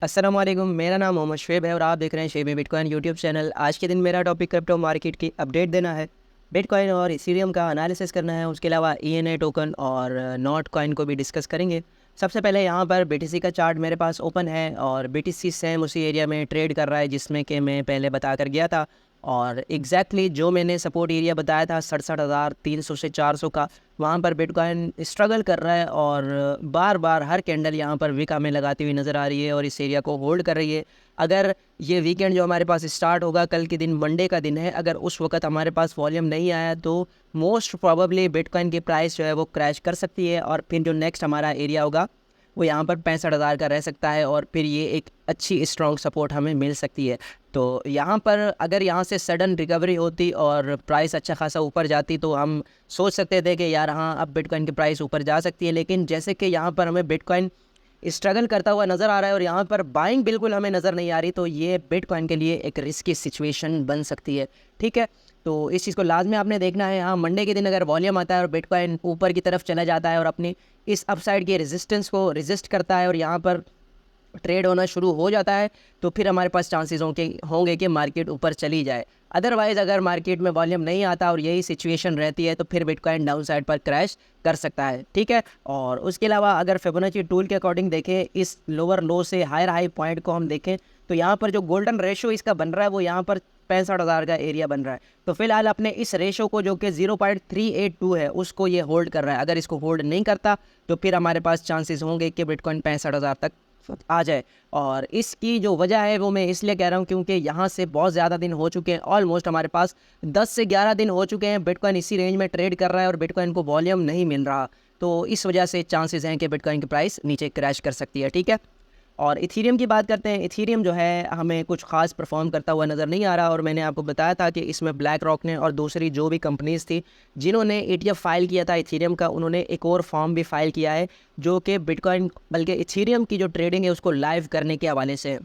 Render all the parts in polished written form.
अस्सलाम वालेकुम। मेरा नाम मोहम्मद शुएब है और आप देख रहे हैं शेब बिटकॉइन यूट्यूब चैनल। आज के दिन मेरा टॉपिक क्रिप्टो मार्केट की अपडेट देना है, बिटकॉइन और इथेरियम का एनालिसिस करना है। उसके अलावा ईएनए टोकन और नॉट कॉइन को भी डिस्कस करेंगे। सबसे पहले यहाँ पर बीटीसी का चार्ट मेरे पास ओपन है और बीटीसी सेम उसी एरिया में ट्रेड कर रहा है जिसमें कि मैं पहले बता कर गया था। और एग्जैक्टली जो मैंने सपोर्ट एरिया बताया था 67,300 से 400 का, वहाँ पर बिटकॉइन स्ट्रगल कर रहा है और बार बार हर कैंडल यहाँ पर विक हमें लगाती हुई नज़र आ रही है और इस एरिया को होल्ड कर रही है। अगर ये वीकेंड जो हमारे पास स्टार्ट होगा, कल के दिन मंडे का दिन है, अगर उस वक्त हमारे पास वॉल्यूम नहीं आया तो मोस्ट प्रोबेबली बिटकॉइन की प्राइस जो है वो क्रैश कर सकती है और फिर जो नेक्स्ट हमारा एरिया होगा वो यहाँ पर 65,000 का रह सकता है और फिर ये एक अच्छी स्ट्रॉन्ग सपोर्ट हमें मिल सकती है। तो यहाँ पर अगर यहाँ से सडन रिकवरी होती और प्राइस अच्छा खासा ऊपर जाती तो हम सोच सकते थे कि यार हाँ, अब बिटकॉइन की प्राइस ऊपर जा सकती है। लेकिन जैसे कि यहाँ पर हमें बिटकॉइन स्ट्रगल करता हुआ नज़र आ रहा है और यहाँ पर बाइंग बिल्कुल हमें नज़र नहीं आ रही, तो ये बिटकॉइन के लिए एक रिस्की सिचुएशन बन सकती है। ठीक है, तो इस चीज़ को लाजमी आपने देखना है। हाँ, मंडे के दिन अगर वॉल्यूम आता है और बिटकॉइन ऊपर की तरफ चला जाता है और अपनी इस अपसाइड के रेजिस्टेंस को रेजिस्ट करता है और यहाँ पर ट्रेड होना शुरू हो जाता है तो फिर हमारे पास चांसेस होंगे कि मार्केट ऊपर चली जाए। अदरवाइज़ अगर मार्केट में वॉल्यूम नहीं आता और यही सिचुएशन रहती है तो फिर बिटकॉइन डाउन साइड पर क्रैश कर सकता है। ठीक है, और उसके अलावा अगर फिबोनाची टूल के अकॉर्डिंग देखें, इस लोअर लो से हायर हाई पॉइंट को हम देखें तो यहाँ पर जो गोल्डन रेशो इसका बन रहा है वो यहाँ पर 65,000 का एरिया बन रहा है। तो फिलहाल अपने इस रेशो को जो कि 0.382 है उसको ये होल्ड कर रहा है। अगर इसको होल्ड नहीं करता तो फिर हमारे पास चांसेस होंगे कि बिटकॉइन 65,000 तक आ जाए। और इसकी जो वजह है वो मैं इसलिए कह रहा हूँ क्योंकि यहाँ से बहुत ज़्यादा दिन हो चुके हैं, ऑलमोस्ट हमारे पास 10 से 11 दिन हो चुके हैं बिटकॉइन इसी रेंज में ट्रेड कर रहा है और बिटकॉइन को वॉल्यूम नहीं मिल रहा। तो इस वजह से चांसेस हैं कि बिटकॉइन की प्राइस नीचे क्रैश कर सकती है। ठीक है, और इथीरियम की बात करते हैं। इथीरियम जो है हमें कुछ खास परफॉर्म करता हुआ नज़र नहीं आ रहा और मैंने आपको बताया था कि इसमें ब्लैक रॉक ने और दूसरी जो भी कंपनीज थी जिन्होंने ETF फाइल किया था इथीरियम का, उन्होंने एक और फॉर्म भी फाइल किया है जो कि बिटकॉइन बल्कि इथीरियम की जो ट्रेडिंग है उसको लाइव करने के हवाले से है।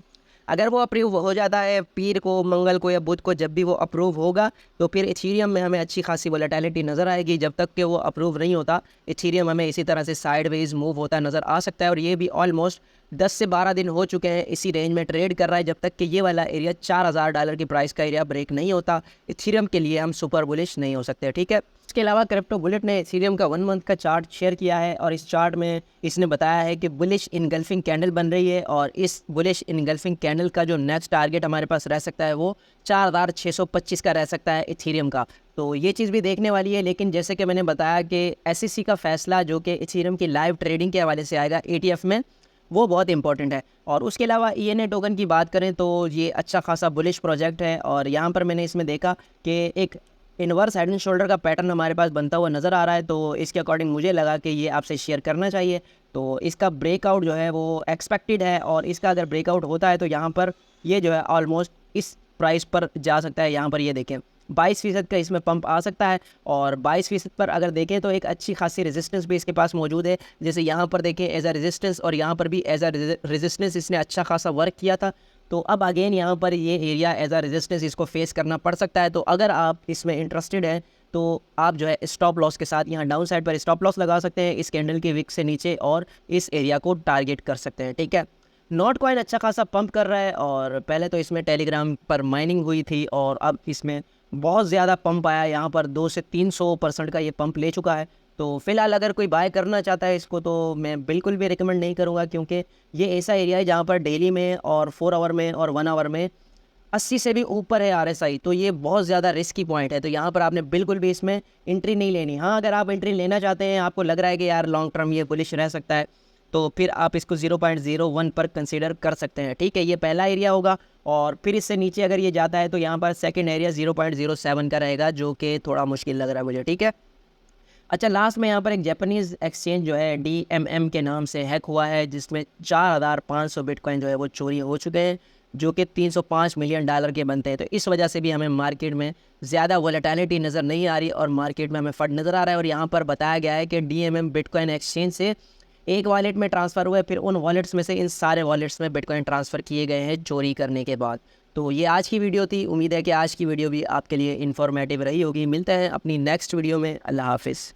अगर वो अप्रूव हो जाता है पीर को, मंगल को या बुध को, जब भी वो अप्रूव होगा तो फिर इथीरियम में हमें अच्छी खासी वोलेटिलिटी नज़र आएगी। जब तक कि वो अप्रूव नहीं होता इथीरियम हमें इसी तरह से साइडवेज मूव होता नज़र आ सकता है और ये भी ऑलमोस्ट 10 से 12 दिन हो चुके हैं इसी रेंज में ट्रेड कर रहा है। जब तक कि ये वाला एरिया $4,000 की प्राइस का एरिया ब्रेक नहीं होता इथीरियम के लिए हम सुपर बुलिश नहीं हो सकते। ठीक है, इसके अलावा क्रिप्टो बुलेट ने इथीरियम का 1 मंथ का चार्ट शेयर किया है और इस चार्ट में इसने बताया है कि बुलिश इनगल्फिंग कैंडल बन रही है और इस बुलिश इनगल्फिंग कैंडल का जो नेक्स्ट टारगेट हमारे पास रह सकता है वो 4,625 का रह सकता है इथीरियम का। तो ये चीज़ भी देखने वाली है। लेकिन जैसे कि मैंने बताया कि SEC का फैसला जो कि इथीरियम की लाइव ट्रेडिंग के हवाले से आएगा ETF में, वो बहुत इंपॉर्टेंट है। और उसके अलावा ENA टोकन की बात करें तो ये अच्छा खासा बुलिश प्रोजेक्ट है और यहाँ पर मैंने इसमें देखा कि एक इन्वर्स हेड एंड शोल्डर का पैटर्न हमारे पास बनता हुआ नज़र आ रहा है। तो इसके अकॉर्डिंग मुझे लगा कि ये आपसे शेयर करना चाहिए। तो इसका ब्रेकआउट जो है वो एक्सपेक्टेड है और इसका अगर ब्रेकआउट होता है तो यहाँ पर ये जो है ऑलमोस्ट इस प्राइस पर जा सकता है। यहाँ पर ये देखें 22% का इसमें पंप आ सकता है और 22% पर अगर देखें तो एक अच्छी खासी रेजिस्टेंस भी इसके पास मौजूद है। जैसे यहाँ पर देखें एज अ रेजिस्टेंस और यहाँ पर भी एज अ रेजिस्टेंस इसने अच्छा खासा वर्क किया था। तो अब अगेन यहाँ पर ये एरिया एज अ रेजिस्टेंस इसको फेस करना पड़ सकता है। तो अगर आप इसमें इंटरेस्टेड हैं तो आप जो है स्टॉप लॉस के साथ यहाँ डाउन साइड पर स्टॉप लॉस लगा सकते हैं इस कैंडल के विक से नीचे और इस एरिया को टारगेट कर सकते हैं। ठीक है, नॉट कॉइन अच्छा खासा पंप कर रहा है और पहले तो इसमें टेलीग्राम पर माइनिंग हुई थी और अब इसमें बहुत ज़्यादा पंप आया। यहाँ पर 200 से 300% का ये पंप ले चुका है। तो फिलहाल अगर कोई बाय करना चाहता है इसको तो मैं बिल्कुल भी रिकमेंड नहीं करूँगा क्योंकि ये ऐसा एरिया है जहाँ पर डेली में और 4 आवर में और 1 आवर में 80 से भी ऊपर है RSI। तो ये बहुत ज़्यादा रिस्की पॉइंट है। तो यहाँ पर आपने बिल्कुल भी इसमें एंट्री नहीं लेनी। हाँ, अगर आप एंट्री लेना चाहते हैं, आपको लग रहा है कि यार लॉन्ग टर्म ये बुलिश रह सकता है, तो फिर आप इसको 0.01 पर कंसीडर कर सकते हैं। ठीक है, ये पहला एरिया होगा और फिर इससे नीचे अगर ये जाता है तो यहाँ पर सेकंड एरिया 0.07 का रहेगा जो कि थोड़ा मुश्किल लग रहा है मुझे। ठीक है, अच्छा लास्ट में यहाँ पर एक जापानीज़ एक्सचेंज जो है DMM के नाम से हैक हुआ है जिसमें 4,500 बिटकॉइन जो है वो चोरी हो चुके हैं जो कि $305 मिलियन के बनते हैं। तो इस वजह से भी हमें मार्केट में ज़्यादा वोलेटिलिटी नज़र नहीं आ रही और मार्केट में हमें फट नज़र आ रहा है। और यहाँ पर बताया गया है कि DMM बिटकॉइन एक्सचेंज से एक वॉलेट में ट्रांसफ़र हुआ है, फिर उन वॉलेट्स में से इन सारे वॉलेट्स में बिटकॉइन ट्रांसफ़र किए गए हैं चोरी करने के बाद। तो ये आज की वीडियो थी। उम्मीद है कि आज की वीडियो भी आपके लिए इन्फॉर्मेटिव रही होगी। मिलते हैं अपनी नेक्स्ट वीडियो में। अल्लाह हाफिज़।